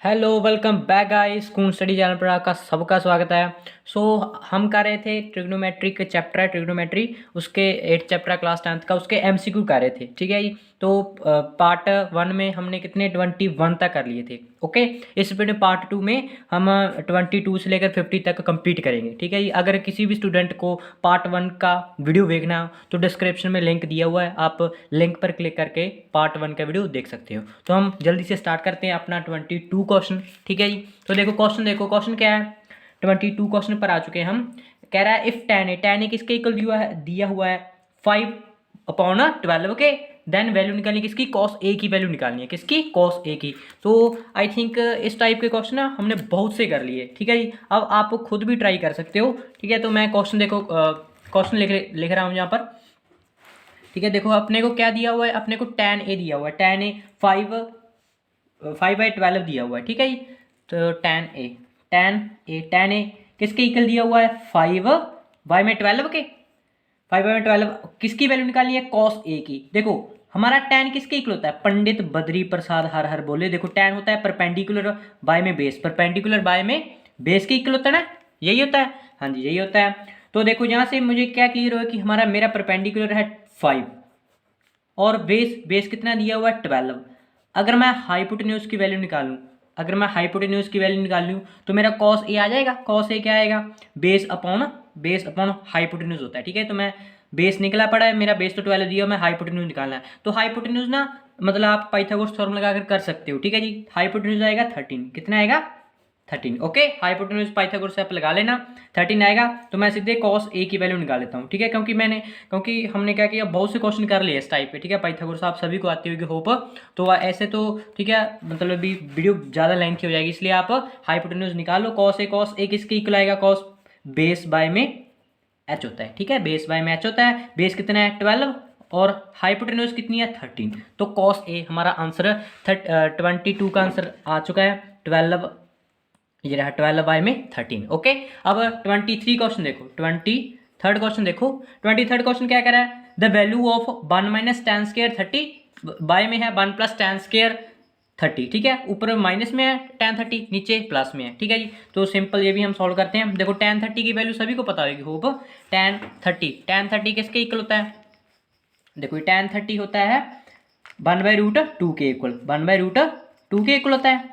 Hello welcome back guys school study channel पर आपका सबका स्वागत है। सो हम कर रहे थे ट्रिग्नोमेट्री के चैप्टर है ट्रिग्नोमेट्री उसके 8 चैप्टर क्लास 10th का उसके एमसीक्यू कर रहे थे। ठीक है जी। तो पार्ट 1 में हमने कितने 21 तक कर लिए थे। ओके। इस वीडियो पार्ट 2 में हम 22 से लेकर 50 तक कंप्लीट करेंगे। ठीक है जी। अगर किसी भी स्टूडेंट को पार्ट 1 का वीडियो देखना हो तो डिस्क्रिप्शन में लिंक दिया हुआ है, आप लिंक पर क्लिक करके पार्ट 1 का वीडियो देख सकते हो। तो हम जल्दी से स्टार्ट करते हैं अपना 22 क्वेश्चन। ठीक है जी। तो देखो क्वेश्चन क्या है। 22 क्वेश्चन पर आ चुके हैं हम। कह रहा है इफ टेन ए किसके इक्वल दिया हुआ है 5/12 के। देन वैल्यू निकालनी किसकी, कॉस ए की वैल्यू निकालनी है, किसकी, कॉस ए की। तो आई थिंक इस टाइप के क्वेश्चन ना हमने बहुत से कर लिए। ठीक है जी। अब आप खुद भी ट्राई कर सकते हो। ठीक है। तो मैं क्वेश्चन क्वेश्चन लिख रहा हूँ यहाँ पर। ठीक है। देखो अपने को क्या दिया हुआ है, अपने को tan ए दिया हुआ है, tan ए 5/12 दिया हुआ है। ठीक है जी। तो tan ए किसके इक्वल दिया हुआ है 5/12 के। 5/12 किसकी वैल्यू निकालनी है, कॉस ए की। देखो हमारा tan किसके इक्वल होता है, पंडित बद्री प्रसाद हर हर बोले। देखो tan होता है परपेंडिकुलर बाय में बेस, परपेंडिकुलर बाय में बेस के इक्वल होता है ना, यही होता है। हाँ जी यही होता है। तो देखो यहाँ से मुझे क्या क्लियर हो कि मेरा परपेंडिकुलर है 5 और बेस कितना दिया हुआ है 12। अगर मैं हाइपोटेन्यूज की वैल्यू निकालूं, तो मेरा कॉस ए आ जाएगा। कॉस ए क्या आएगा, बेस अपॉन हाइपोटेन्यूज होता है। ठीक है। तो मैं बेस निकला पड़ा है, मेरा बेस तो 12 दिया, मैं हाइपोटेन्यूज निकालना है। तो हाइपोटेन्यूज ना मतलब आप पाइथागोरस थ्योरम लगाकर कर सकते हो। ठीक है जी। हाइपोटेन्यूज आएगा 13। कितना आएगा 13। ओके। हाइपोटेन्यूज पाइथागोरस से आप लगा लेना, 13 आएगा। तो मैं सीधे कॉस ए की वैल्यू निकाल लेता हूँ। ठीक है। क्योंकि हमने क्या किया, बहुत से क्वेश्चन कर लिए इस टाइप पे। ठीक है। पाइथागोरस आप सभी को आती होगी होप। तो ऐसे तो ठीक है, मतलब अभी वीडियो ज़्यादा लेंथी हो जाएगी, इसलिए आप हाइपोटेन्यूज निकाल लो। कॉस ए किसके इक्वल आएगा, कॉस बेस बाय में एच होता है। ठीक है। बेस बाय में एच होता है। बेस कितना है 12 और हाइपोटेन्यूज कितनी है 13। तो कॉस ए हमारा आंसर 22 का आंसर आ चुका है 12। ये रहा 12/13। ओके। अब 23 क्वेश्चन देखो, 23rd क्वेश्चन क्या कह रहा है, the value of 1 minus ten square 30। By में है 1 प्लस टेन स्केयर 30। ठीक है। ऊपर माइनस में है tan 30, नीचे प्लस में है। ठीक है जी। तो सिंपल ये भी हम सॉल्व करते हैं। देखो tan 30 की वैल्यू सभी को पता होगी होप। tan 30 किसके इक्वल होता है, देखो tan 30 होता है 1/√2 के इक्वल, 1/√2 के इक्वल होता है।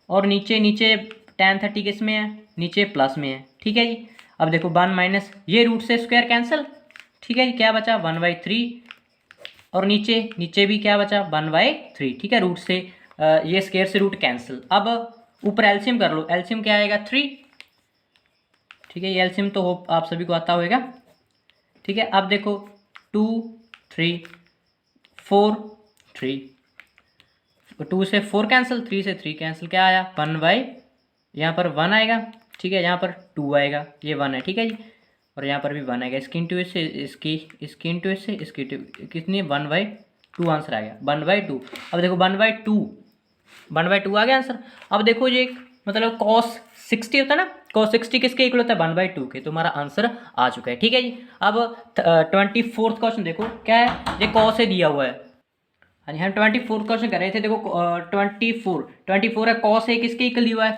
और नीचे नीचे tan 30 किस में है, नीचे प्लस में है। ठीक है जी। अब देखो 1 माइनस ये रूट से स्क्वायर कैंसिल। ठीक है जी। क्या बचा 1/3 और नीचे नीचे भी क्या बचा 1/3। ठीक है। रूट से ये स्क्वायर से रूट कैंसिल। अब ऊपर एलसीएम कर लो, एलसीएम क्या आएगा 3। ठीक है। ये एलसीएम तो होप आप सभी को आता होगा। ठीक है। अब देखो 2 3 4 3, 2 से 4 कैंसिल, 3 से 3 कैंसिल, क्या आया 1/, यहाँ पर 1 आएगा। ठीक है। यहाँ पर 2 आएगा, ये 1 है। ठीक है जी। और यहाँ पर भी 1 आएगा, इसकी इंटू इससे इसकी इंटू इससे इसकी कितनी 1/2 आंसर आ गया 1/2। अब देखो 1/2 आ गया आंसर। अब देखो ये मतलब cos 60 होता है ना, cos 60 किसके इक्वल होता है 1/2 के। तो हमारा आंसर आ चुका है। ठीक है जी। अब 24th क्वेश्चन देखो क्या है, ये cos ए दिया हुआ है। हाँ जी। हम 24 क्वेश्चन कर रहे थे। देखो 24 है, कॉस ए किसके इक्वल दिया हुआ है,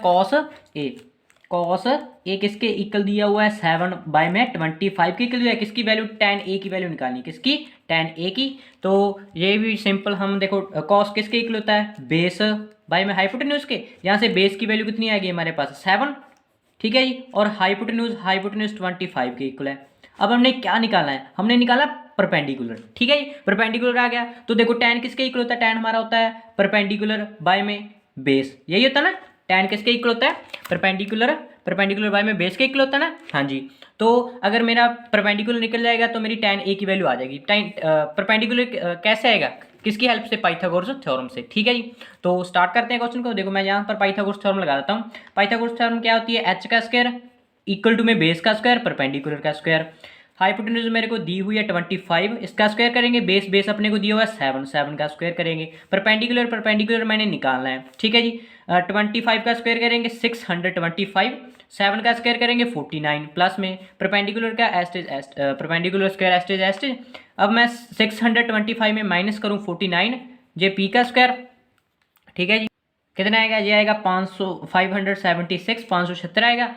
कॉस ए किसके इक्वल दिया हुआ है 7/25 के इक्वल दिया है। किसकी वैल्यू tan ए की वैल्यू निकालनी है, किसकी tan ए की। तो ये भी सिंपल, हम देखो कॉस किसके इक्वल होता है बेस बाय में हाइपोटेन्यूज के। यहाँ से बेस की वैल्यू कितनी आएगी हमारे पास 7। ठीक है जी। और हाइपोटेन्यूज 25 के इक्वल है। अब हमने क्या निकालना है, हमने निकाला परपेंडिकुलर। ठीक है जी। परपेंडिकुलर आ गया। तो देखो tan किसके इक्वल होता है, tan हमारा होता है परपेंडिकुलर बाय में बेस, यही होता है ना। tan किसके इक्वल होता है, परपेंडिकुलर बाय में बेस के इक्वल होता है ना। हाँ जी। तो अगर मेरा परपेंडिकुलर निकल जाएगा तो मेरी tan ए की वैल्यू आ जाएगी। परपेंडिकुलर कैसे आएगा, किसकी हेल्प से, पाइथागोरस थ्योरम से। ठीक है जी। तो स्टार्ट करते हैं क्वेश्चन को। देखो मैं यहाँ पर पाइथागोरस थ्योरम लगा देता हूँ। पाइथागोरस थ्योरम क्या होती है, एच का स्क्वायर इक्वल टू में बेस का स्क्वायर परपेंडिकुलर का स्क्वायर। हाइपोटेन्यूज मेरे को दी हुई है 25, इसका स्क्वायर करेंगे। बेस अपने को दिया हुआ है 7 का स्क्वायर करेंगे। परपेंडिकुलर मैंने निकालना है। ठीक है जी। 25 का स्क्वायर करेंगे 625, 7 का स्क्वायर करेंगे 49 प्लस में परपेंडिकुलर का परपेंडिकुलर स्क्वायर एस्टेज। अब मैं 625 में माइनस करूँ 49, जे पी का स्क्वायर। ठीक है जी। कितना आएगा, ये आएगा 576 576 आएगा,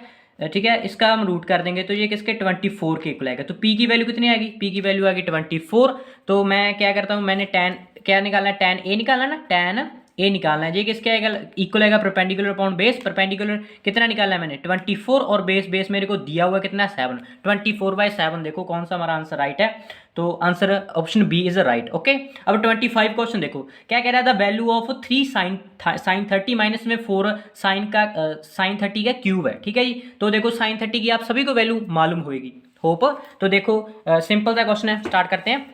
ठीक है। इसका हम रूट कर देंगे तो ये किसके 24 के इक्वल आएगा। तो पी की वैल्यू कितनी आएगी, पी की वैल्यू आएगी 24। तो मैं क्या करता हूँ, मैंने tan क्या निकालना है, tan ए निकालना है ना, tan ए निकालना है। ये किसके आएगा, इक्वल आएगा परपेंडिकुलर अपॉन बेस। परपेंडिकुलर कितना निकालना है मैंने 24 और बेस मेरे को दिया हुआ कितना 7, 24/7। देखो कौन सा हमारा आंसर राइट है, तो answer option B is right. Okay, अब 25 क्वेश्चन देखो क्या कह रहा था, वैल्यू ऑफ 3 साइन 30 माइनस में 4 साइन 30 का क्यूब है, ठीक है जी। तो देखो साइन 30 की आप सभी को वैल्यू मालूम होगी होप। तो देखो सिंपल सा क्वेश्चन है, स्टार्ट करते हैं।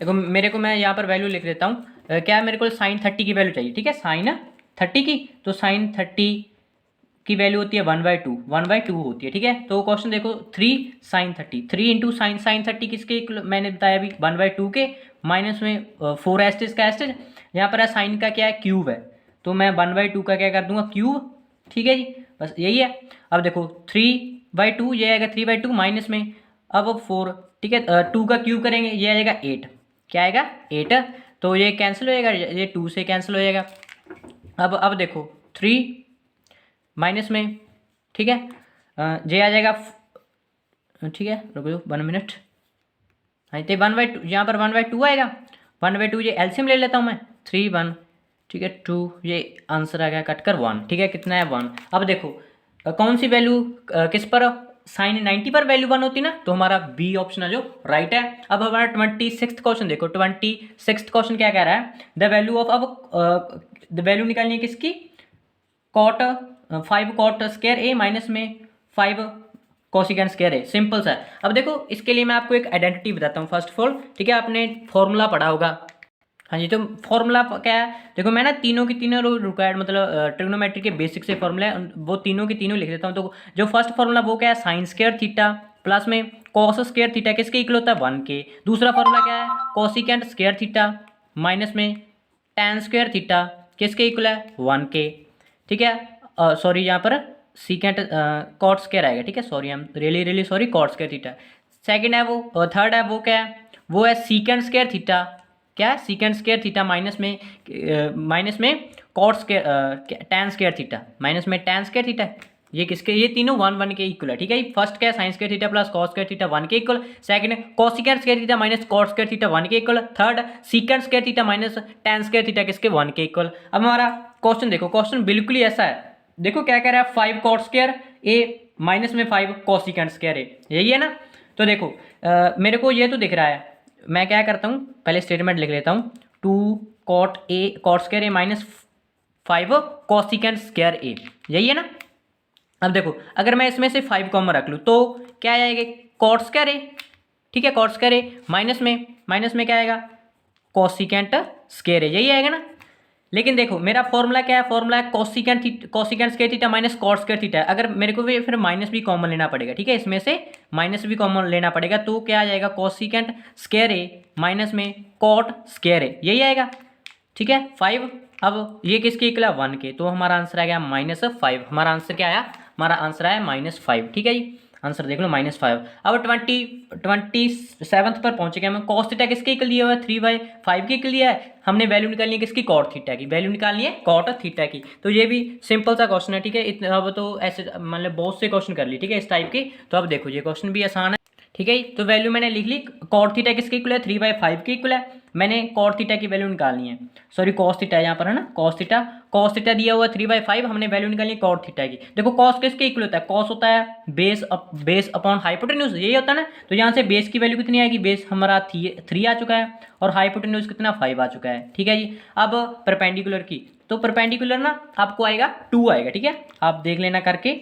देखो मेरे को, मैं यहाँ पर वैल्यू लिख देता हूँ, क्या मेरे को साइन 30 की वैल्यू चाहिए, ठीक है, साइन 30 की। तो साइन 30 की वैल्यू होती है 1/2 होती है, ठीक है। तो क्वेश्चन देखो 3 साइन 30, 3 इंटू साइन 30 किसके मैंने बताया अभी 1/2 के, माइनस में 4 एस्टेज का एस्टेज, यहाँ पर है साइन का क्या है क्यूब है, तो मैं 1/2 का क्या कर दूंगा क्यूब, ठीक है जी, बस यही है। अब देखो 3/2 ये आएगा 3/2 माइनस में अब 4, ठीक है, 2 का क्यूब करेंगे ये आएगा 8, क्या आएगा 8, तो ये कैंसिल हो जाएगा, ये 2 से कैंसिल हो जाएगा। अब देखो 3 माइनस में, ठीक है, जे आ जाएगा, ठीक है, रुको 1 मिनट। हाँ तो 1/2 यहाँ पर 1/2 आएगा, 1/2 ये एलसीएम ले लेता हूँ मैं, 3 1, ठीक है 2, ये आंसर आ गया कट कर 1, ठीक है, कितना है 1। अब देखो कौन सी वैल्यू किस पर, साइन 90 पर वैल्यू 1 होती ना, तो हमारा बी ऑप्शन है जो राइट है। अब हमारा 26 क्वेश्चन देखो, 26 क्वेश्चन क्या कह रहा है, द वैल्यू ऑफ, अब द वैल्यू निकालनी है किसकी, कॉट 5 कॉट स्क्वायर ए माइनस में 5 कोसिकेंट स्क्वायर ए, सिंपल सा है। अब देखो इसके लिए मैं आपको एक आइडेंटिटी बताता हूँ फर्स्ट ऑफ ऑल, ठीक है, आपने फॉर्मूला पढ़ा होगा, हाँ जी। तो फॉर्मूला क्या है, देखो मैं ना तीनों की तीनों रिक्वायर्ड मतलब ट्रिग्नोमेट्री के बेसिक से फॉर्मूला है वो तीनों की तीनों लिख देता हूँ। तो जो फर्स्ट फॉर्मूला वो क्या है, साइन स्क्वायर थीटा प्लस में कॉस स्क्वायर थीटा किसके इक्वल होता है 1 के। दूसरा फॉर्मूला क्या है, कोसिकेंट स्क्वायर थीटा माइनस में tan स्क्वायर थीटा किसके इक्वल है 1 के, ठीक है। सॉरी यहाँ पर सीकेंट कॉट स्क्वायर आएगा, ठीक है, sorry I am really sorry, cot square theta second है वो, थर्ड है वो क्या है, वो है सीकेंट स्क्वायर थीटा, क्या है सीकेंट स्क्वायर थीटा माइनस में cot square tan square theta minus में tan स्क्वायर थीटा, ये किसके, ये तीनों 1 1 के इक्वल है, ठीक है। फर्स्ट क्या है sine square theta plus cos square theta 1 के equal, second cosecant square theta minus cot square theta 1 के equal, third secant square theta minus tan square theta किसके 1 के इक्वल। अब हमारा क्वेश्चन देखो, क्वेश्चन बिल्कुल ही ऐसा है, देखो क्या कह रहा है 5 कॉट स्क्वायर ए माइनस में 5 कोसिकेंट स्क्वायर ए, यही है ना। तो देखो मेरे को ये तो दिख रहा है, मैं क्या करता हूँ पहले स्टेटमेंट लिख लेता हूँ, 2 कॉट स्क्वायर ए माइनस 5 कोसिकेंट स्क्वायर ए, यही है ना। अब देखो अगर मैं इसमें से 5 कॉमन रख लूँ तो क्या आएगा कॉट स्क्वायर ए, ठीक है, कॉट स्क्वायर ए माइनस में क्या आएगा कोसिकेंट स्क्वायर ए, यही आएगा ना। लेकिन देखो मेरा फॉर्मूला क्या है, फॉर्मूला है cosecant square theta minus cot square theta, अगर मेरे को भी फिर माइनस भी कॉमन लेना पड़ेगा, ठीक है, इसमें से माइनस भी कॉमन लेना पड़ेगा, तो क्या आ जाएगा कोसिकेंट स्क्वायर ए माइनस में कॉट स्क्वायर ए, यही आएगा, ठीक है 5। अब ये किसके इक्वल है 1 के, तो हमारा आंसर आ गया -5, हमारा आंसर क्या आया, हमारा आंसर आया -5, ठीक है जी, आंसर देख लो -5। अब 27 पर पहुंचे गए, हमें कॉस थीटा किसके इक्वल दिया हुआ है 3/5 के इक्वल दिया है, हमने वैल्यू निकालनी है किसकी कॉट थीटा की, वैल्यू निकालनी है कॉट थीटा की। तो ये भी सिंपल सा क्वेश्चन है, ठीक है, इतना अब तो ऐसे मतलब बहुत से क्वेश्चन कर ली, ठीक है, इस टाइप के। तो अब देखो ये क्वेश्चन भी आसान है, ठीक है। तो वैल्यू मैंने लिख ली, कॉट थीटा किसके इक्वल है 3/5 के इक्वल है, मैंने कॉट थीटा की वैल्यू निकालनी है, सॉरी कॉस थीटा यहाँ पर है ना, कॉस थीटा दिया हुआ 3/5, हमने वैल्यू निकालनी है कॉट थीटा की। देखो कॉस किसके इक्वल होता है, कॉस होता है बेस अपॉन हाइपोटेन्यूज, यही होता है ना। तो यहाँ से बेस की वैल्यू कितनी आएगी, बेस हमारा 3 आ चुका है और हाइपोटेन्यूज कितना 5 आ चुका है, ठीक है जी। अब परपेंडिकुलर की, तो परपेंडिकुलर ना आपको आएगा 2 आएगा, ठीक है, आप देख लेना करके,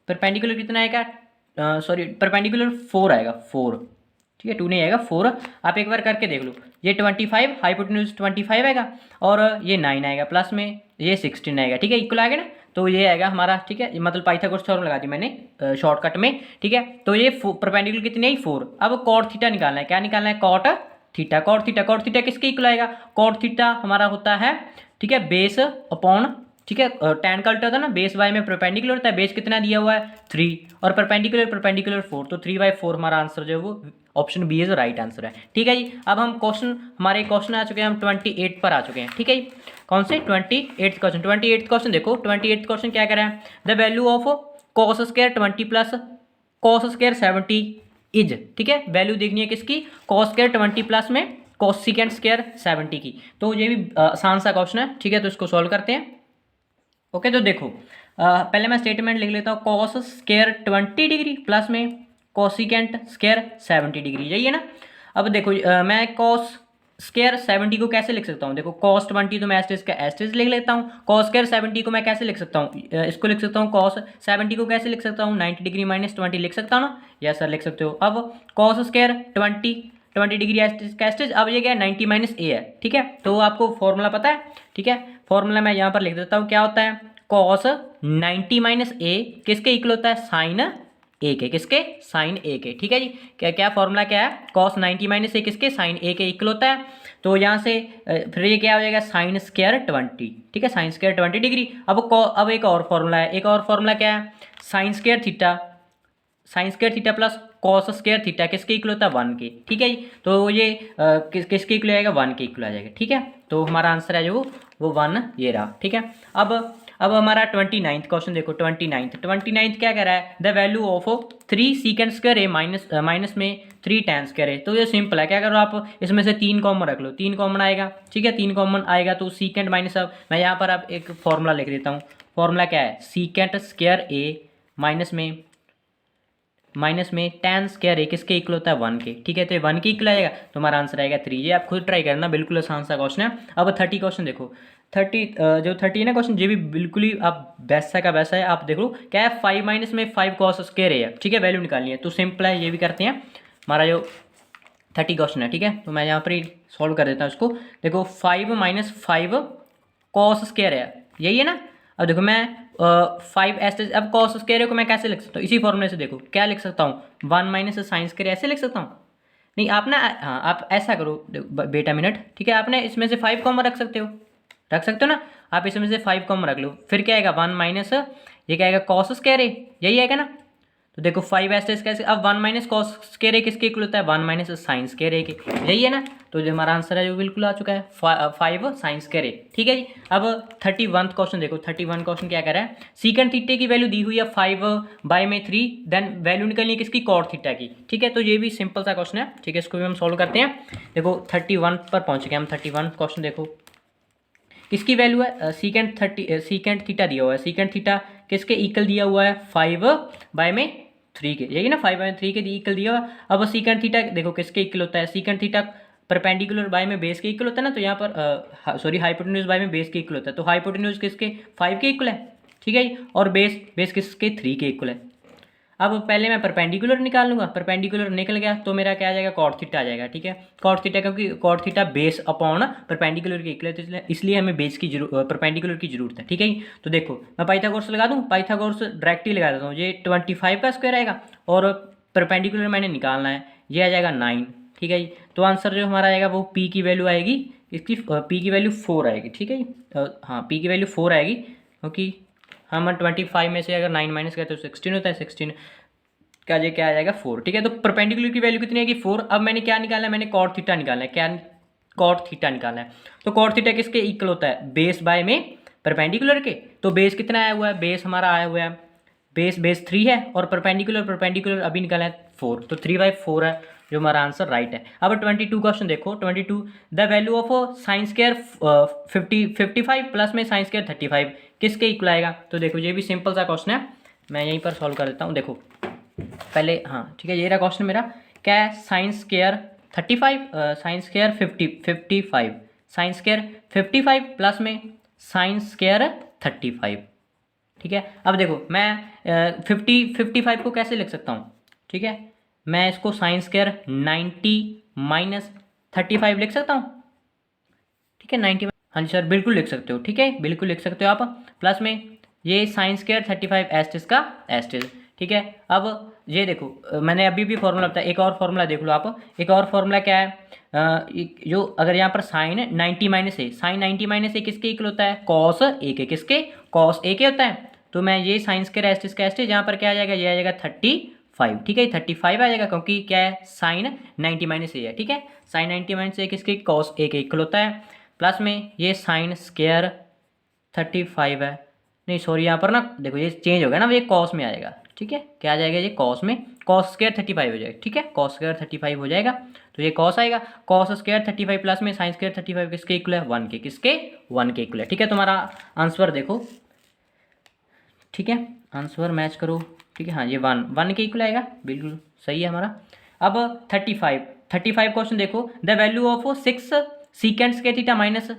परपेंडिकुलर कितना आएगा, सॉरी परपेंडिकुलर 4 आएगा 4, ठीक है 2 नहीं आएगा 4, आप एक बार करके देख लो, ये 25 हाइपोटेन्यूज 25 आएगा और ये 9 आएगा प्लस में ये 16 आएगा, ठीक है, इक्वल आ गया ना। तो ये आएगा हमारा, ठीक है, मतलब पाइथागोरस थ्योरम लगा दी मैंने शॉर्टकट में, ठीक है। तो ये परपेंडिकुलर कितनी है 4। अब कॉट थीटा निकालना है, क्या निकालना है कॉट थीटा किसके इक्वल आएगा, कॉट थीटा हमारा होता है, ठीक है, बेस अपॉन, ठीक है, tan का उल्टा होता है ना, बेस वाई में परपेंडिकुलर होता है, बेस कितना दिया हुआ है 3 और परपेंडिकुलर 4, तो 3/4 हमारा आंसर जो है वो option B is right answer है, ठीक है जी। अब हम क्वेश्चन, हमारे क्वेश्चन आ चुके हैं, हम 28 पर आ चुके हैं, ठीक है जी। कौन से 28th क्वेश्चन। 28th क्वेश्चन देखो, 28th क्वेश्चन क्या कह रहा है, the value of cos square 20 plus cos square 70 is, ठीक है, वैल्यू देखनी है किसकी, कॉस स्क्वायर 20 प्लस में कोसेकेंट स्क्वायर 70 की। तो ये भी आसान सा क्वेश्चन है, ठीक है, तो इसको सॉल्व करते हैं। ओके, तो देखो पहले मैं स्टेटमेंट लिख लेता हूँ, कॉस स्क्वायर 20 डिग्री प्लस में कोसेकेंट स्क्वायर 70 डिग्री, यही है ना। अब देखो मैं कॉस स्क्वायर 70 को कैसे लिख सकता हूँ, देखो कॉस 20 तो मैं एस्टेज का एस्टेज लिख लेता हूँ, कॉस स्क्वायर 70 को मैं कैसे लिख सकता हूँ, इसको लिख सकता हूँ, कॉस 70 को कैसे लिख सकता हूँ, 90 डिग्री माइनस 20 लिख सकता हूँ ना, यस सर लिख सकते हो। अब कॉस स्क्वायर 20 डिग्री एस्टेज का एस्टेज, अब ये क्या है 90 माइनस ए है, ठीक है, तो आपको फॉर्मूला पता है, ठीक है, फॉर्मूला मैं यहाँ पर लिख देता हूँ, क्या होता है, कॉस 90 माइनस ए किसके इक्वल होता है, साइन ए के, किसके, साइन ए के, ठीक है जी। क्या क्या फॉर्मूला क्या है, कॉस 90 माइनस ए किसके, साइन ए के इक्वल होता है। तो यहाँ से फिर ये क्या हो जाएगा, साइन स्क्वायर 20, ठीक है, साइन स्क्वायर 20 डिग्री। अब एक और फॉर्मूला है, एक और फॉर्मूला क्या है, sine square theta, sign square theta plus cos square theta किसके इक्वल होता है, 1 के, ठीक है जी। तो ये किसके इक्वल आएगा, 1 के इक्वल आ जाएगा, ठीक है। तो हमारा आंसर है जो वो 1 ये रहा, ठीक है। अब हमारा 29th क्वेश्चन देखो, 29th क्या कह रहा है, the value of 3 secant square A minus में 3 tan स्क्वायर है। तो ये सिंपल है, क्या करो आप इसमें से 3 कॉमन रख लो, 3 कॉमन आएगा, ठीक है, 3 कॉमन आएगा तो सीकेंड माइनस, अब मैं यहाँ पर अब एक फॉर्मूला लिख देता हूँ, फॉर्मूला क्या है, सीकेंट स्क्वायर ए माइनस में tan स्क्वायर ए किसके इक्वल होता है, 1 के, ठीक है, तो 1 के इक्वल आएगा, तो हमारा आंसर आएगा 3। ये आप खुद ट्राई करना, बिल्कुल आसान सा क्वेश्चन है। अब 30 क्वेश्चन देखो, 30 है ना क्वेश्चन, ये भी बिल्कुल ही आप वैसा का वैसा है, आप देख लो क्या है, 5 माइनस में 5 कॉस स्क्वायर है, ठीक है, वैल्यू निकालनी है, तो सिंपल है, ये भी करते हैं। हमारा जो 30 क्वेश्चन है, ठीक है, तो मैं यहाँ पर ही सॉल्व कर देता हूँ इसको। देखो 5 माइनस 5 कॉस स्क्वायर है, यही है ना। अब देखो मैं 5 एस्टेज, अब कॉस स्क्वायर को मैं कैसे लिख सकता हूँ, इसी फॉर्मूले से देखो क्या लिख सकता हूँ, 1 माइनस साइन स्क्वायर ऐसे लिख सकता हूँ। नहीं आप ना, हाँ आप ऐसा करो बेटा मिनट, ठीक है, आपने इसमें से 5 कॉमन रख सकते हो ना, आप इसमें से 5 कॉमन रख लो, फिर क्या आएगा 1 माइनस ये क्या आएगा, कॉस स्क्वायर है, यही आएगा ना। तो देखो 5 एस्टेज कैसे, अब 1 माइनस कॉस स्क्वायर किसके इक्वल होता है, 1 माइनस साइन स्क्वायर के, यही है ना। तो जो हमारा आंसर है जो बिल्कुल आ चुका है, 5 साइन स्क्वायर, ठीक है जी। अब 31 क्वेश्चन देखो, 31 क्वेश्चन क्या कर रहा है, सीकेंट थीटा की वैल्यू दी हुई है 5/3, देन वैल्यू निकलनी है किसकी, कॉट थीटा की, ठीक है। तो ये भी सिंपल सा क्वेश्चन है, ठीक है, इसको भी हम सॉल्व करते हैं। देखो 31 पर पहुंच गए हम, 31 क्वेश्चन देखो, किसकी वैल्यू है, सीकेंट थीटा दिया हुआ है, सीकेंट थीटा किसके इक्वल दिया हुआ है, 5/3 के, यही ना, 5/3 के इक्वल दिया हुआ। अब सीकेंट थीटा देखो किसके इक्वल होता है, सीकेंट थीटा परपेंडिकुलर बाय में बेस के इक्वल होता है ना, तो यहाँ पर सॉरी हाइपोटेन्यूज बाय में बेस के इक्वल होता है, तो हाइपोटेन्यूज किसके 5 के इक्वल है, ठीक है, और बेस किसके 3 के इक्वल है। अब पहले मैं परपेंडिकुलर निकाल लूँगा, परपेंडिकुलर निकल गया तो मेरा क्या आ जाएगा, कॉट थीटा आ जाएगा, ठीक है, कॉट थीटा, क्योंकि cot theta base upon perpendicular के इक्वल है, तो इसलिए हमें बेस की परपेंडिकुलर की जरूरत है, ठीक है। तो देखो मैं पाइथागोरस लगा दूँ, पाइथागोरस डायरेक्ट ही लगा देता हूँ, ये 25 का स्क्वायर आएगा और परपेंडिकुलर मैंने निकालना है, ये आ जाएगा 9, ठीक है जी। तो आंसर जो हमारा आएगा वो पी की वैल्यू आएगी, इसकी पी की वैल्यू 4 आएगी, ठीक है जी, हाँ पी की वैल्यू 4 आएगी, क्योंकि हम 25 में से अगर 9 माइनस करें तो 16 होता है, 16 का ये क्या आ जाएगा 4, ठीक है। तो परपेंडिकुलर की वैल्यू कितनी आएगी 4। अब मैंने क्या निकालना है, मैंने कॉट थीटा निकालना है, क्या कॉट थीटा निकालना है। तो कॉट थीटा किसके इक्वल होता है, बेस बाय में परपेंडिकुलर के, तो बेस कितना आया हुआ है, बेस हमारा आया हुआ है, बेस 3 है, और परपेंडिकुलर अभी निकाला है 4, तो 3/4 है जो हमारा आंसर राइट है। अब 22 क्वेश्चन देखो, 22 the value of sine square 55 plus में साइन स्क्वायर 35 किसके इक्वल आएगा। तो देखो ये भी सिंपल सा क्वेश्चन है, मैं यहीं पर सॉल्व कर देता हूँ। देखो पहले, हाँ ठीक है, ये रहा क्वेश्चन मेरा, क्या है, sine square 35 sine square 55 sine square 55 plus में साइन स्क्वायर 35, ठीक है। अब देखो मैं 55 को कैसे लिख सकता हूँ, ठीक है, मैं इसको साइन स्क्वायर 90 माइनस 35 लिख सकता हूँ, ठीक है, 90, हाँ जी सर बिल्कुल लिख सकते हो, ठीक है, बिल्कुल लिख सकते हो आप, प्लस में ये साइन स्क्वायर 35 एस्टिस का एस्टिस, ठीक है। अब ये देखो मैंने अभी भी फॉर्मूला बताया, एक और फॉर्मूला देख लो आप, एक और फॉर्मूला क्या है, जो अगर यहाँ पर साइन 90 माइनस ए, साइन 90 माइनस ए किसके इक्वल होता है, कॉस ए के, किसके, कॉस ए के होता है। तो मैं ये साइन स्क्वायर एस्टिस का एस्टिस, यहाँ पर क्या आ जाएगा, ये आ जाएगा 35, ठीक है, 35 आ जाएगा, क्योंकि क्या है साइन 90 माइनस ए है, ठीक है, साइन 90 माइनस ए किसके, कॉस ए के इक्वल होता है। प्लस में ये साइन स्क्वायर 35 है, नहीं सॉरी यहाँ पर ना देखो ये चेंज हो गया ना, ये कॉस में आएगा, ठीक है, क्या आ जाएगा ये कॉस में, कॉस स्क्वायर 35 हो जाएगा, ठीक है, कॉस स्क्वायर 35 हो जाएगा, तो ये कॉस आएगा, कॉस स्क्वायर 35 प्लस में साइन स्क्वायर 35 किसके इक्वल है, 1 के, किसके 1 के इक्वल है, ठीक है। तुम्हारा आंसर देखो, ठीक है, आंसर मैच करो, ठीक है, हाँ ये 1 के इक्वल आएगा, बिल्कुल सही है हमारा। अब 35 क्वेश्चन देखो, the value of 6 secant square theta minus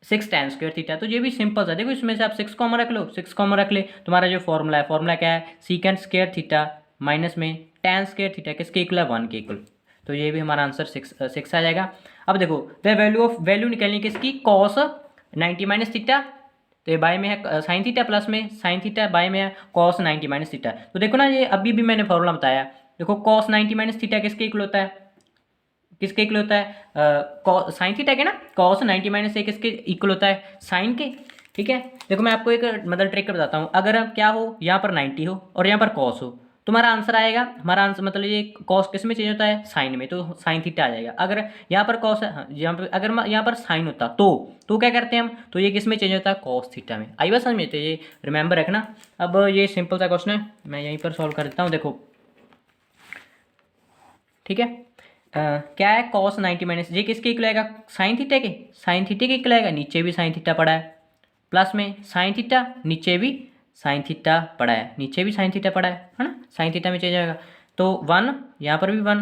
6 tan square theta, तो ये भी सिंपल सा, देखो इसमें से आप 6 कॉमन रख लो, 6 कॉमन रख ले, तुम्हारा जो फॉर्मूला है, फॉर्मूला क्या है, सीकेंड स्क्वायर थीटा माइनस में tan स्क्वायर थीटा किसके इक्वल है, 1 के इक्वल, तो ये भी हमारा आंसर 6 आ जाएगा। अब देखो द वैल्यू निकलनी किसकी, कॉस 90 माइनस थीटा, तो ये बाय में है साइन थीटा, प्लस में साइन थीटा, बाय में है कॉस 90 माइनस थीटा, तो देखो ना ये अभी भी मैंने फॉर्मूला बताया, देखो कॉस 90 माइनस थीटा किसके इक्वल होता है, किसके इक्वल होता है, साइन थीटा के ना, कॉस 90 माइनस ए किसके इक्वल होता है, साइन के, ठीक है। देखो मैं आपको एक मतलब ट्रिक बताता हूँ, अगर क्या हो यहाँ पर 90 हो और यहाँ पर कॉस हो, तुम्हारा आंसर आएगा, हमारा आंसर मतलब ये कॉस किस में चेंज होता है, साइन में, तो साइन थीटा आ जाएगा। अगर यहाँ पर कॉस है, हाँ, यहाँ पर अगर यहाँ पर साइन होता तो क्या करते हैं हम, तो ये किस में चेंज होता है, कॉस थीटा में। आई बात समझ में, तो ये रिमेंबर रखना। अब ये सिंपल सा क्वेश्चन है, मैं यहीं पर सॉल्व कर देता हूँ, देखो ठीक है। क्या है, कॉस 90 माइनस ये किसके इक्वल आएगा, साइन थीटा के, साइन थीटा के इक्वल आएगा, नीचे भी साइन थीटा पड़ा है, प्लस में साइन थीटा, नीचे भी साइन थीटा पड़ा है, नीचे भी साइन थीटा पड़ा है ना, साइन थीटा में चेंज आएगा, तो 1 यहाँ पर भी 1,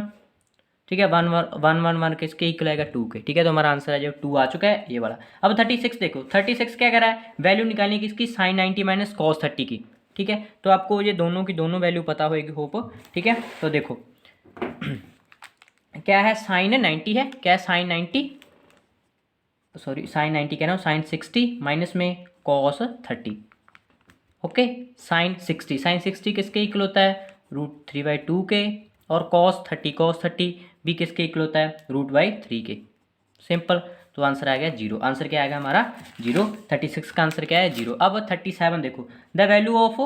ठीक है, 1 किसके इक्वल आएगा, 2 के, ठीक है, तो हमारा आंसर है जो 2 आ चुका है ये वाला। अब 36 देखो, 36 क्या कह रहा है, वैल्यू निकालनी है किसकी, साइन 90 माइनस कॉस 30 की, ठीक है, तो आपको ये दोनों की दोनों वैल्यू पता होगी होप, ठीक है। तो देखो क्या है, साइन 90 है, क्या है, साइन 90, सॉरी साइन 90 कह रहा हूँ, साइन 60 माइनस में कॉस 30, ओके, साइन 60 किसके इक्वल होता है, √3/2 के, और कॉस 30 भी किसके इक्वल होता है, √3 के, सिंपल। तो आंसर आ गया 0, आंसर क्या आएगा हमारा 0, 36 का आंसर क्या है 0। अब 37 देखो, the value of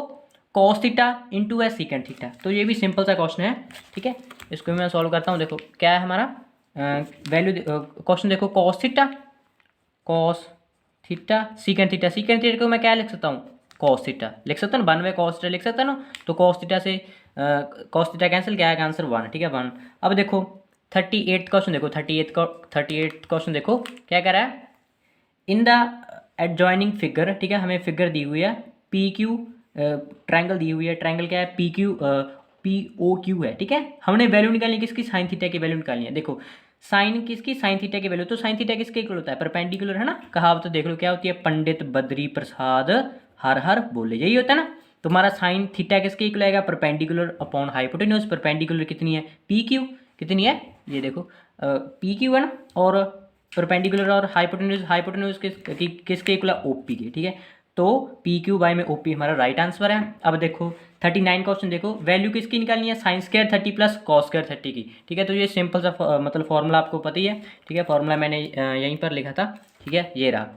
cos theta into है सीकेंड थीटा, तो ये भी सिंपल सा क्वेश्चन है, ठीक है, इसको भी मैं सॉल्व करता हूँ। देखो क्या है हमारा वैल्यू, क्वेश्चन देखो, कॉस थीटा सीकेंड थीटा को मैं क्या लिख सकता हूँ, कॉस थीटा लिख सकता ना, 1 कॉस थीटा लिख सकता ना, तो कॉस थीटा से कॉस थीटा कैंसिल, क्या आएगा आंसर 1, ठीक है 1। अब देखो 38 क्वेश्चन देखो, 38 क्वेश्चन देखो क्या कह रहा है, इन द एडजॉइनिंग फिगर, ठीक है, हमें फिगर दी हुई है, पी क्यू ट्रायंगल दी हुई है, ट्रायंगल क्या है, POQ है, ठीक है, हमने वैल्यू निकालनी है किसकी, साइन थीटा की वैल्यू निकालनी है। देखो साइन किसकी, साइन थीटा की वैल्यू, तो साइन थीटा किसके इक्वल होता है, परपेंडिकुलर है ना, कहावत तो देख लो क्या होती है, पंडित बद्री प्रसाद हर हर बोले, यही होता है ना। तुम्हारा साइन थीटा किसके इक्वल आएगा, परपेंडिकुलर अपॉन हाइपोटेन्यूज, परपेंडिकुलर कितनी है, PQ कितनी है, ये देखो PQ है ना, और परपेंडिकुलर और हाइपोटेन्यूज किसके इक्वल है, OP के, ठीक है, तो PQ बाय में OP हमारा राइट आंसर है। अब देखो 39 क्वेश्चन देखो, वैल्यू किसकी निकालनी है, sine square 30 plus cos square 30 की, ठीक है, तो ये सिंपल सा मतलब फॉर्मूला आपको पता ही है, ठीक है, फॉर्मूला मैंने यहीं पर लिखा था, ठीक है, ये रहा,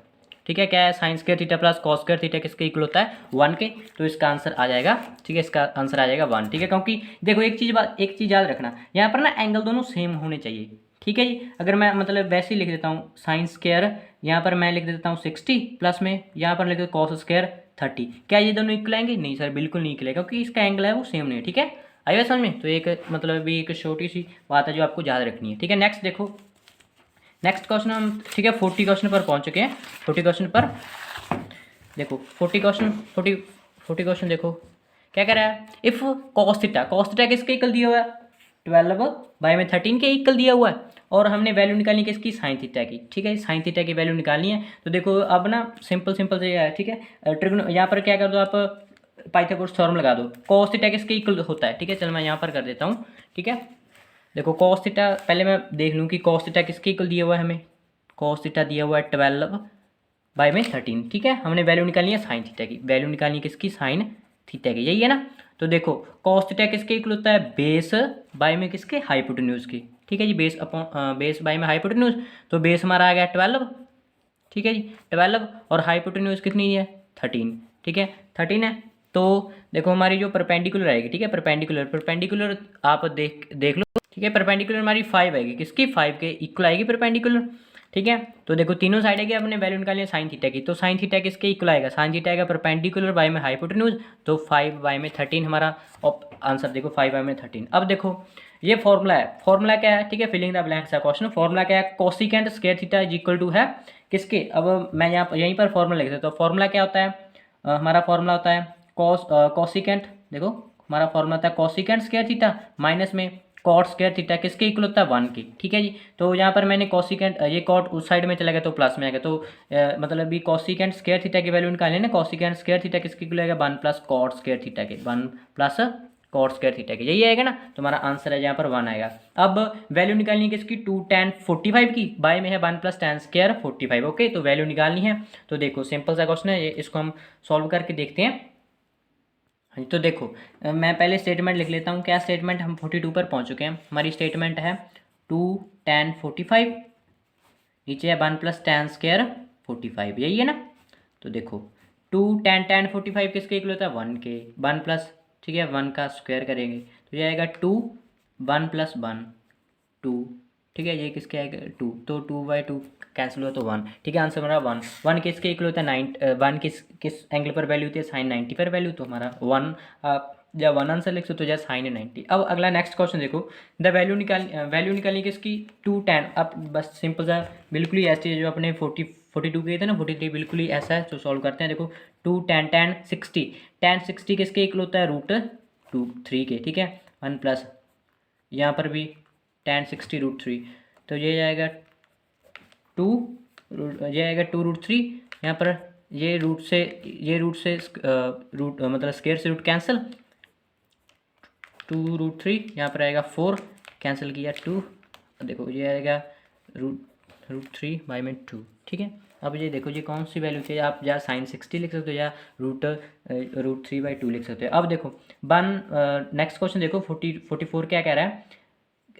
ठीक है, क्या है, sine square theta plus cos square theta किसके इक्वल होता है, 1 के, तो इसका आंसर आ जाएगा, ठीक है, इसका आंसर आ जाएगा 1, ठीक है, क्योंकि देखो एक चीज़ याद रखना, यहाँ पर ना एंगल दोनों सेम होने चाहिए, ठीक है जी। अगर मैं मतलब वैसे ही लिख देता हूँ साइन स्क्वायर, यहाँ पर मैं लिख देता हूँ 60 प्लस में यहाँ पर लिख देता हूँ कॉस स्क्वायर 30, क्या ये दोनों इक्वल आएंगे, नहीं सर बिल्कुल नहीं इक्वल है, क्योंकि इसका एंगल है वो सेम नहीं है, ठीक है, आइए समझ में। तो एक मतलब भी एक छोटी सी बात है जो आपको याद रखनी है, ठीक है। नेक्स्ट देखो, नेक्स्ट क्वेश्चन हम, ठीक है, 40 क्वेश्चन पर पहुँच चुके हैं, 40 क्वेश्चन पर देखो, 40 क्वेश्चन देखो क्या कह रहा है, इफ़ कॉस थीटा किसके इक्वल दिया हुआ है, 12 बाय में 13 के इक्वल दिया हुआ है, और हमने वैल्यू निकालनी है किसकी, साइन थीटा की, ठीक है, साइन थीटा की वैल्यू निकालनी है। तो देखो अब ना सिंपल से है, ठीक है, ट्रिग्नो यहाँ पर क्या कर दो आप, पाइथागोरस थ्योरम लगा दो, कॉस थीटा किसके इक्वल होता है, ठीक है, चल मैं यहाँ पर कर देता हूँ, ठीक है। देखो कॉस थीटा, पहले मैं देख लूँ कि कॉस थीटा किसके इक्वल दिया हुआ है, हमें कॉस थीटा दिया हुआ है 12 बाय में 13, ठीक है, हमने वैल्यू निकालनी है साइन थीटा की, वैल्यू निकालनी है किसकी, साइन थीटा की, यही है ना। तो देखो कॉस थीटा किसके इक्वल होता है, बेस बाय में किसके, हाइपोटेन्यूज की, ठीक है जी, बेस बाय में हाइपोटेन्यूज, तो बेस हमारा आ गया 12, ठीक है जी 12, और हाइपोटेन्यूज कितनी है 13, ठीक है 13 है। तो देखो हमारी जो परपेंडिकुलर आएगी, ठीक है, परपेंडिकुलर आप देख लो, ठीक है, परपेंडिकुलर हमारी 5 आएगी, किसकी, 5 के इक्वल आएगी परपेंडिकुलर, ठीक है। तो देखो तीनों साइड है कि अपने वैल्यू निकालनी है साइन थीटा की, तो साइन थीटा किसके इक्वल आएगा, साइन थीटा आएगा परपेंडिकुलर बाय में हाइपोटेन्यूज, तो 5 बाय में 13 हमारा आंसर देखो 5 बाय में 13। अब देखो ये फॉर्मूला है, फॉर्मूला क्या है, ठीक है, फिलिंग द ब्लैंक्स का क्वेश्चन। फॉर्मूला क्या है, cosecant square theta is equal to है किसके, अब मैं यहाँ यहीं पर फॉर्मूला लिख देता हूँ। फॉर्मूला क्या होता है, हमारा फॉर्मूला होता है कोसिकेंट, देखो हमारा फॉर्मूला होता है कोसिकेंट स्क्वायर थीटा माइनस में कॉट स्क्वायर थीटा किसके इक्वल होता है 1 के, ठीक है जी। तो यहाँ पर मैंने कोसिकेंट ये कॉट उस साइड में चला गया तो प्लस में आ गया, तो मतलब भी कोसिकेंट स्क्वायर थीटा की वैल्यू निकालें ना, कोसिकेंट स्क्वायर थीटा किसके इक्वल आएगा 1 प्लस कॉट स्क्वायर थीटा के, 1 प्लस कॉट स्क्वायर थीटा के, यही आएगा ना। तो हमारा आंसर है यहाँ पर 1 आएगा। अब वैल्यू निकालनी है किसकी 2 tan 45 की, बाय में है 1 प्लस tan स्क्वायर 45, ओके। तो वैल्यू निकालनी है, तो देखो सिंपल सा क्वेश्चन है, इसको हम सॉल्व करके देखते हैं। तो देखो मैं पहले स्टेटमेंट लिख लेता हूँ, क्या स्टेटमेंट, हम 42 पर पहुँच चुके हैं। हमारी स्टेटमेंट है 2 tan 45, नीचे है 1 प्लस tan स्क्वायर 45, यही है ना। तो देखो 2 tan 45 किसके इक्वल होता है 1 के, 1 प्लस, ठीक है, 1 का स्क्वायर करेंगे तो ये आएगा 2, 1 प्लस 1 2, ठीक है, ये किसके आएगा 2, तो 2/2 कैंसिल हुआ तो 1, ठीक है। आंसर हमारा 1, 1 किसके इक्वल होता है 1 किस एंगल पर वैल्यू होती है साइन 90 पर वैल्यू, तो हमारा 1 या 1 आंसर लिख सकते हो या साइन 90। अब अगला नेक्स्ट क्वेश्चन देखो, द वैल्यू निकालनी किसकी 2 tan, अब बस सिंपल सा बिल्कुल ही ऐसे जो अपने 42 गए थे ना 43 बिल्कुल ही ऐसा है, तो सॉल्व करते हैं। देखो 2 tan 60 किसके इक्वल होता है √3 के, ठीक है, 1 प्लस यहाँ पर भी tan 60 √3, तो ये आएगा 2, ये आएगा 2√3, यहाँ पर ये रूट से मतलब स्क्वायर से रूट कैंसिल, 2√3, यहाँ पर आएगा 4, कैंसिल किया 2, देखो ये आएगा √3 बाय में 2, ठीक है। अब ये देखो ये कौन सी वैल्यू चाहिए, आप या साइन 60 लिख सकते हो या √3/2 लिख सकते हो। अब देखो नेक्स्ट क्वेश्चन देखो 44 क्या कह रहा है,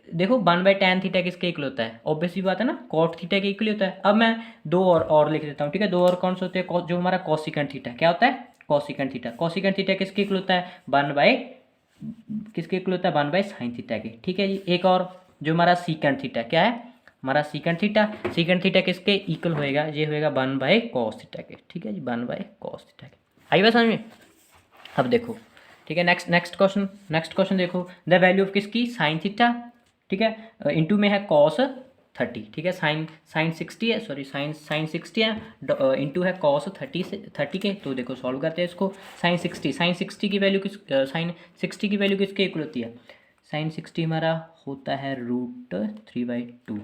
देखो 1/tan थीटा किसके इक्वल होता है, ऑब्वियसली बात है ना, कॉट थीटा के इक्वल होता है। अब मैं दो और लिख देता हूँ, ठीक है, दो और कौन से होते हैं, जो हमारा कोसिकेंट थीटा क्या होता है, कोसिकेंट थीटा किसके इक्वल होता है 1 किसके इक्वल होता है 1/sin थीटा के, ठीक है जी। एक और जो हमारा सीकेंट थीटा क्या है, हमारा सीकेंट थीटा किसके इक्वल होएगा, ये होएगा 1/cos थीटा के, ठीक है जी, 1/cos थीटा के, आई बात समझ में। अब देखो, ठीक है, नेक्स्ट क्वेश्चन देखो, द वैल्यू ऑफ किसकी साइन थीटा, ठीक है, इनटू में है कॉस 30, ठीक है, साइन 60 है, सॉरी साइन 60 है, इनटू है कॉस 30 के। तो देखो सॉल्व करते हैं इसको, साइन 60 की वैल्यू साइन 60 की वैल्यू किसके इक्वल होती है, साइन 60 हमारा होता है √3/2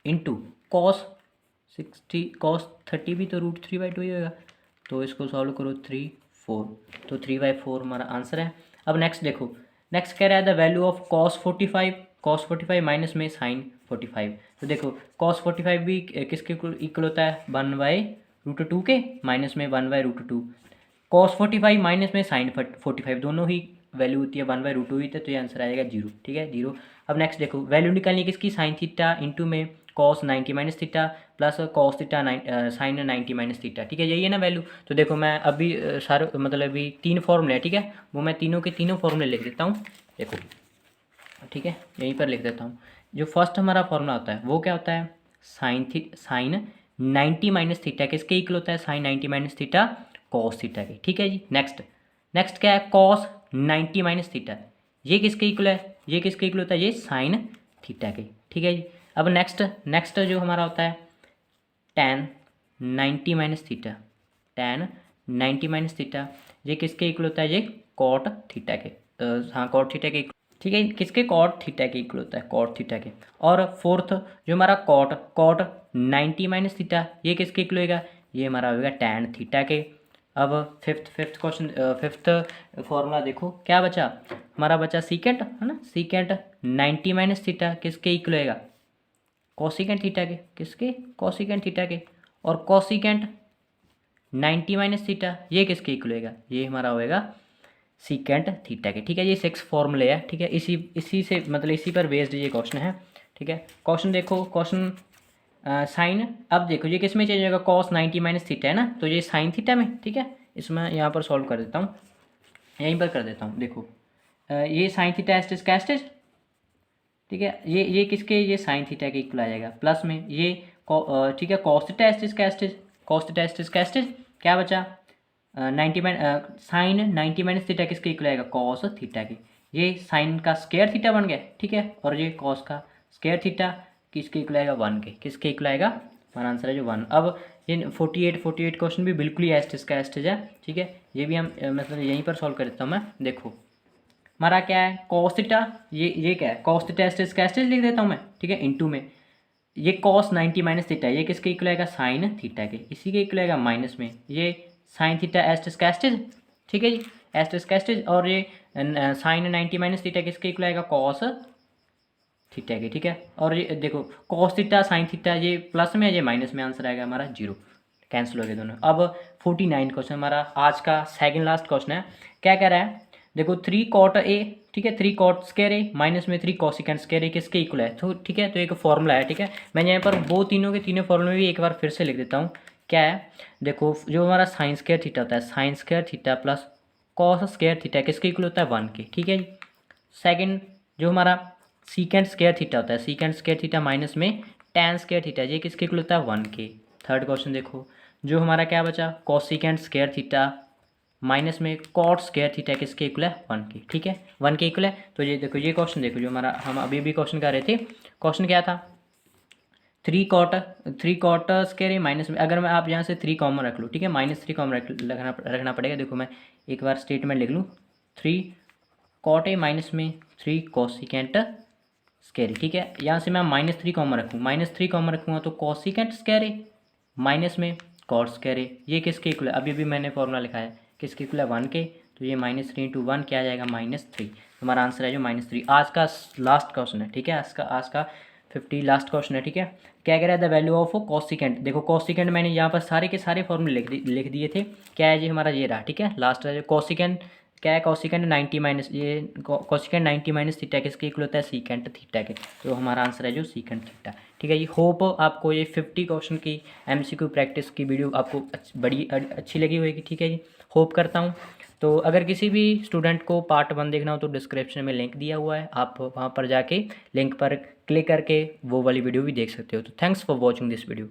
इंटू कॉस 30 भी तो √3/2 ही होगा, तो इसको सॉल्व करो 3 4, तो 3/4 हमारा आंसर है। अब नेक्स्ट देखो, नेक्स्ट कह रहा है the value of cos 45 minus में साइन 45, तो देखो cos 45 भी किसके इक्वल होता है 1/√2 के, माइनस में 1/√2, cos 45 माइनस में साइन 45 दोनों ही वैल्यू होती है 1/√2 ही, तो ये आंसर आएगा 0, ठीक है 0। अब नेक्स्ट देखो वैल्यू निकालनी किसकी साइन थीटा इंटू में cos 90 minus theta plus cos theta sine 90 minus theta, ठीक है, यही है ना वैल्यू। तो देखो मैं अभी सारे मतलब अभी 3 फॉर्मूले हैं, ठीक है, वो मैं तीनों के तीनों फॉर्मूले लिख देता हूँ, देखो, ठीक है, यहीं पर लिख देता हूँ। जो फर्स्ट हमारा फॉर्मूला होता है वो क्या होता है, साइन 90 माइनस थीटा किसके इक्वल होता है, sine 90 minus theta cos theta के, ठीक है जी। नेक्स्ट क्या है, कॉस 90 माइनस थीटा, ये किसके इक्वल है, ये किसके इक्वल होता है, ये साइन थीटा के, ठीक है जी। अब नेक्स्ट जो हमारा होता है tan 90 minus theta, tan 90 minus theta, ये किसके इक्वल होता है, ये कॉट थीटा के, हाँ कॉट थीटा के, ठीक है, किसके कॉट थीटा के इक्वल होता है, कॉट थीटा के। और फोर्थ जो हमारा कॉट 90 माइनस थीटा, ये किसके इक्वल होगा, ये हमारा होगा टैन थीटा के। अब फिफ्थ क्वेश्चन, फिफ्थ फॉर्मूला देखो क्या बचा, हमारा बचा सीकेंट, है ना, सीकेंट 90 माइनस थीटा किसके इक्वल होगा, कोसिकेंट थीटा के, किसके, कोसिकेंट थीटा के। और कोसिकेंट 90 माइनस थीटा ये किसके इक्वल होगा, ये हमारा होएगा सीकेंट थीटा के, ठीक है। ये 6 फॉर्मूले है, ठीक है, इसी से मतलब इसी पर बेस्ड ये क्वेश्चन है, ठीक है। क्वेश्चन देखो, क्वेश्चन साइन, अब देखो ये किस में चेंज होगा, कॉस 90 माइनस थीटा है ना, तो ये साइन थीटा में, ठीक है, इसमें यहाँ पर सॉल्व कर देता हूँ, यहीं पर कर देता हूँ। देखो ये साइन थीटा एस्टेज का एस्टेज, ठीक है, ये किसके, ये साइन थीटा के इक्वल आ जाएगा, प्लस में ये ठीक है, कॉस थीटा एस्टिस कैस्टिस, कॉस थीटा एस्टिस कैस्टिस क्या बचा 90 साइन 90 माइनस थीटा किसके इक्वल आएगा, कॉस थीटा के। ये साइन का स्क्वायर थीटा बन गया, ठीक है, और ये कॉस का स्क्वायर थीटा किसके इक्वल आएगा, 1 के। किसके इक्वल आएगा, हमारा आंसर है जो 1। अब ये 48 क्वेश्चन भी बिल्कुल ही एस्टिस का एस्टिस है, ठीक है, ये भी हम मतलब यहीं पर सॉल्व कर देता हूँ मैं। देखो हमारा क्या है, कॉस थीटा, ये क्या है, कॉस थीटा एस्टिस का एस्टिस लिख देता हूँ मैं, ठीक है, इनटू में ये कॉस 90 माइनस थीटा, ये किसके इक्वल आएगा, साइन थीटा के। इसी के इक्वल आएगा माइनस में ये साइन थीटा एस्टिस कैस्टिस, ठीक है जी, एस्टिस कैस्टिस, और ये साइन 90 माइनस थीटा किसके इक्वल आएगा, कॉस थीटा के, ठीक है। और ये देखो कॉस थीटा साइन थीटा ये प्लस में है, ये माइनस में, आंसर आएगा हमारा 0, कैंसिल हो गए दोनों। अब 49 क्वेश्चन हमारा आज का सेकंड लास्ट क्वेश्चन है। क्या कह रहा है, देखो 3 कॉट ए, ठीक है, 3 कॉट स्क्वायर ए माइनस में 3 कॉसिकेंट स्क्वायर ए किसके इक्वल है, तो ठीक है, तो एक फॉर्मूला है, ठीक है। मैं यहाँ पर वो तीनों के तीनों फॉर्मूले भी एक बार फिर से लिख देता हूँ। क्या है, देखो जो हमारा साइन स्क्वायर थीटा होता है, sine square theta plus cos square theta किसके इक्वल होता है, 1 के, ठीक है जी। सेकेंड जो हमारा सीकेंट स्क्वायर थीटा होता है, सीकेंट स्क्वायर थीटा माइनस में टैन स्क्वायर थीटा, ये किसके इक्वल होता है, 1 के। थर्ड क्वेश्चन देखो, जो हमारा क्या बचा, कॉसिकेंट स्क्वायर थीटा माइनस में कॉट स्क्वायर थीटा किसके इक्वल है, 1 के, ठीक है, 1 के इक्वल है। तो ये देखो, ये क्वेश्चन देखो, जो हमारा हम अभी भी क्वेश्चन कर रहे थे, क्वेश्चन क्या था, 3 कॉट स्क्वायर माइनस में, अगर मैं आप यहाँ से 3 कॉमन रख लूँ, ठीक है, -3 कॉमन रखना पड़ेगा। देखो मैं एक बार स्टेटमेंट लिख लूँ, 3 कॉट ए माइनस में 3 कॉसिकेंट स्क्वायर, ठीक है, यहाँ से मैं -3 कॉमन रखूँ, -3 कॉमन रखूँगा तो कॉसिकेंट स्क्वायर माइनस में कॉट स्क्वायर, ये किसके इक्वल है, अभी भी मैंने फॉर्मूला लिखा है, किसके इक्वल है, 1 के। तो ये -3 × 1 क्या आ जाएगा, -3। हमारा आंसर है जो -3। आज का लास्ट क्वेश्चन है, ठीक है, आज का 50 लास्ट क्वेश्चन है, ठीक है। क्या कह रहा है, द वैल्यू ऑफ कॉसिकेंट। देखो कॉसिकेंट मैंने यहाँ पर सारे के सारे फॉर्मूले लिख दिए थे। क्या है जी, हमारा ये रहा, ठीक है, लास्ट है कॉसिकेंट। क्या है, कॉसिकेंट 90 माइनस, ये कॉसिकेंट 90 माइनस थीटा किसके इक्वल होता है, सीकेंट थीटा के। तो हमारा आंसर है जो सीकेंट थीटा, ठीक है जी। होप आपको ये 50 क्वेश्चन की MCQ प्रैक्टिस की वीडियो आपको बड़ी अच्छी लगी होगी, ठीक है जी, होप करता हूँ। तो अगर किसी भी स्टूडेंट को पार्ट 1 देखना हो तो डिस्क्रिप्शन में लिंक दिया हुआ है, आप वहाँ पर जाके लिंक पर क्लिक करके वो वाली वीडियो भी देख सकते हो। तो thanks for watching this video.